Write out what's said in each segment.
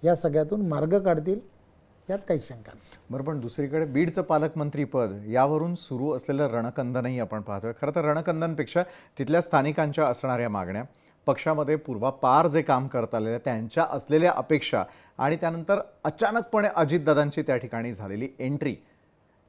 या सगळ्यातून मार्ग काढतील, यात काही शंका नाही. बरं, पण दुसरीकडे बीडचं पालकमंत्रीपद यावरून सुरू असलेलं रणकंदनही आपण पाहतोय. खरं तर रणकंदनपेक्षा तिथल्या स्थानिकांच्या असणाऱ्या मागण्या, पक्षामध्ये पूर्वापार जे काम करत आलेले त्यांच्या असलेल्या अपेक्षा आणि त्यानंतर अचानकपणे अजितदादांची त्या ठिकाणी झालेली एंट्री,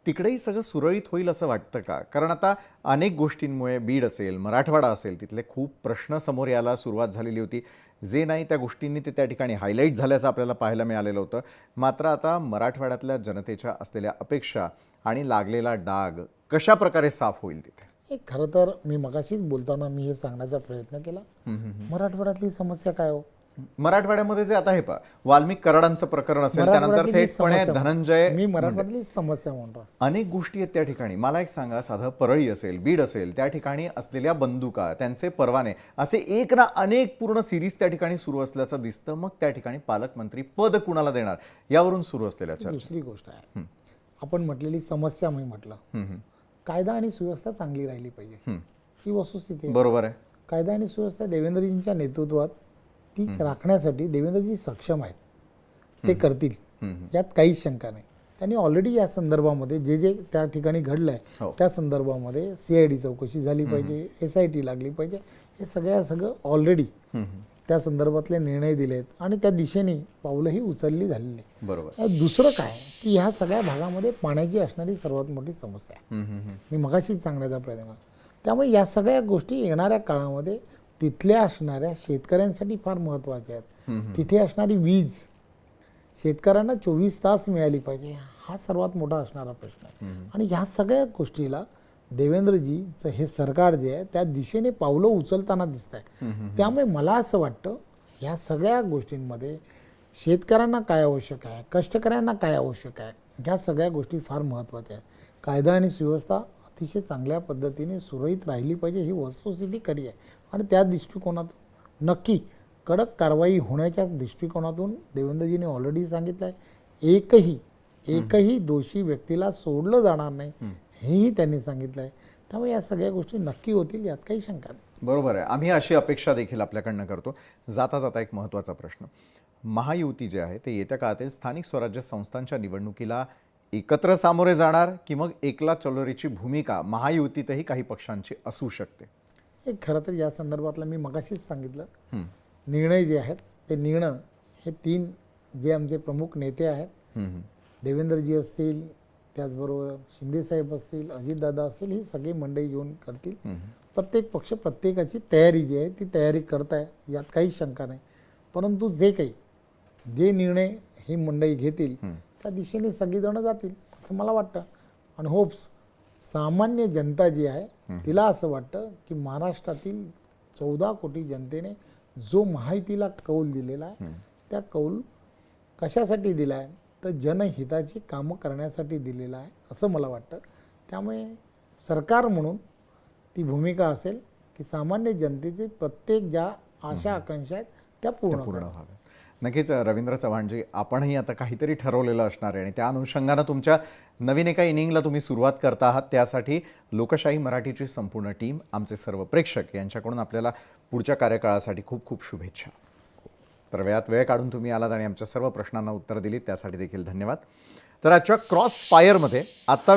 तिकडेही सगळं सुरळीत होईल असं वाटतं का? कारण आता अनेक गोष्टींमुळे बीड असेल, मराठवाडा असेल, तिथले खूप प्रश्न समोर यायला सुरुवात झालेली होती. जे नाही त्या गोष्टींनी ते त्या ठिकाणी हायलाईट झाल्याचं आपल्याला पाहायला मिळालेलं होतं. मात्र आता मराठवाड्यातल्या जनतेच्या असलेल्या अपेक्षा आणि लागलेला डाग कशा प्रकारे साफ होईल तिथे? हे खरं तर मी मगाशीच बोलताना मी हे सांगण्याचा प्रयत्न केला. मराठवाड्यातली समस्या काय हो? मराठवाड्यामध्ये जे आता हे पहा, वाल्मिक कराडांचं प्रकरण असेल, त्यानंतर मराठवाड्यातली थेटपणे समस्या धनंजय, मी मराठवाड्यातली समस्या म्हणतो. अनेक गोष्टी आहेत त्या ठिकाणी. मला एक सांगा, साधं परळी असेल, बीड असेल, त्या ठिकाणी असलेल्या बंदुका, त्यांचे परवाने, असे एक ना अनेक पूर्ण सिरीज त्या ठिकाणी सुरू असल्याचं दिसतं. मग त्या ठिकाणी पालकमंत्री पद कुणाला देणार यावरून सुरू असलेल्या चर्चा. दुसरी गोष्ट आहे, आपण म्हटलेली समस्या मी म्हटलं, कायदा आणि सुव्यवस्था चांगली राहिली पाहिजे, ही वस्तुस्थिती आहे. बरोबर आहे. कायदा आणि सुव्यवस्था देवेंद्रजींच्या नेतृत्वात ती राखण्यासाठी देवेंद्रजी सक्षम आहेत, ते करतील, यात काहीच शंका नाही. त्यांनी ऑलरेडी या संदर्भामध्ये जे जे त्या ठिकाणी घडलं आहे त्या संदर्भामध्ये CID चौकशी झाली पाहिजे, SIT लागली पाहिजे, हे सगळं ऑलरेडी त्या संदर्भातले निर्णय दिलेत आणि त्या दिशेने पावलंही उचलली झालेली आहे. बरोबर. दुसरं काय की ह्या सगळ्या भागामध्ये पाण्याची असणारी सर्वात मोठी समस्या आहे, मी मगाशीच सांगण्याचा प्रयत्न केला. त्यामुळे या सगळ्या गोष्टी येणाऱ्या काळामध्ये तिथल्या असणाऱ्या शेतकऱ्यांसाठी फार महत्त्वाच्या आहेत. तिथे असणारी वीज शेतकऱ्यांना 24 तास मिळाली पाहिजे, हा सर्वात मोठा असणारा प्रश्न आहे. आणि ह्या सगळ्या गोष्टीला देवेंद्रजीचं हे सरकार जे आहे त्या दिशेने पावलं उचलताना दिसत आहे. त्यामुळे मला असं वाटतं ह्या सगळ्या गोष्टींमध्ये शेतकऱ्यांना काय आवश्यक आहे, कष्टकऱ्यांना काय आवश्यक आहे, ह्या सगळ्या गोष्टी फार महत्त्वाच्या आहेत. कायदा आणि सुव्यवस्था अतिशय चांगल्या पद्धतीने सुरळीत राहिली पाहिजे, ही वस्तुस्थिती खरी आहे. आणि त्या दृष्टिकोनातून नक्की कडक कारवाई होण्याच्या दृष्टिकोनातून देवेंद्रजीने ऑलरेडी सांगितलं आहे, एकही दोषी व्यक्तीला सोडलं जाणार नाही, हेही त्यांनी सांगितलं आहे. त्यामुळे या सगळ्या गोष्टी नक्की होतील, यात काही शंका नाही. बरोबर आहे. आम्ही अशी अपेक्षा देखील आपल्याकडनं करतो. जाता जाता एक महत्त्वाचा प्रश्न, महायुती जे आहे ते येत्या काळातील स्थानिक स्वराज्य संस्थांच्या निवडणुकीला एकत्र सामोरे जाणार की मग एकला चलोरीची भूमिका महायुतीतही काही पक्षांची असू शकते? हे खरं तर या संदर्भातलं मी मगाशीच सांगितलं, निर्णय जे आहेत ते निर्णय हे 3 जे आमचे प्रमुख नेते आहेत, देवेंद्रजी असतील, त्याचबरोबर शिंदेसाहेब असतील, अजितदादा असतील, ही सगळी मंडळी येऊन करतील. प्रत्येक पक्ष प्रत्येकाची तयारी जी आहे ती तयारी करत आहे, यात काही शंका नाही. परंतु जे निर्णय ही मंडळी घेतील त्या दिशेने सगळीजणं जातील असं मला वाटतं. आणि होप्स सामान्य जनता जी आहे तिला असं वाटतं की महाराष्ट्रातील 14 कोटी जनतेने जो महायुतीला कौल दिलेला आहे त्या कौल कशासाठी दिला आहे तर जनहिताची कामं करण्यासाठी दिलेला आहे असं मला वाटतं. त्यामुळे सरकार म्हणून ती भूमिका असेल की सामान्य जनतेचे प्रत्येक ज्या आशा आकांक्षा आहेत त्या पूर्ण व्हाव्या. नक्कीच रवींद्र चव्हाणजी, आपणही आता काहीतरी ठरवलेलं असणार आहे आणि त्या अनुषंगानं तुमच्या नवीन एका इनिंगला तुम्ही सुरुवात करता आहात. त्यासाठी लोकशाही मराठीची संपूर्ण टीम, आमचे सर्व प्रेक्षक यांच्याकडून आपल्याला पुढच्या कार्यकाळासाठी खूप खूप शुभेच्छा. तर वेळ काढून तुम्ही आलात आणि आमच्या सर्व प्रश्नांना उत्तर दिलीत, त्यासाठी देखील धन्यवाद. तर आजच्या क्रॉस फायरमध्ये आत्ता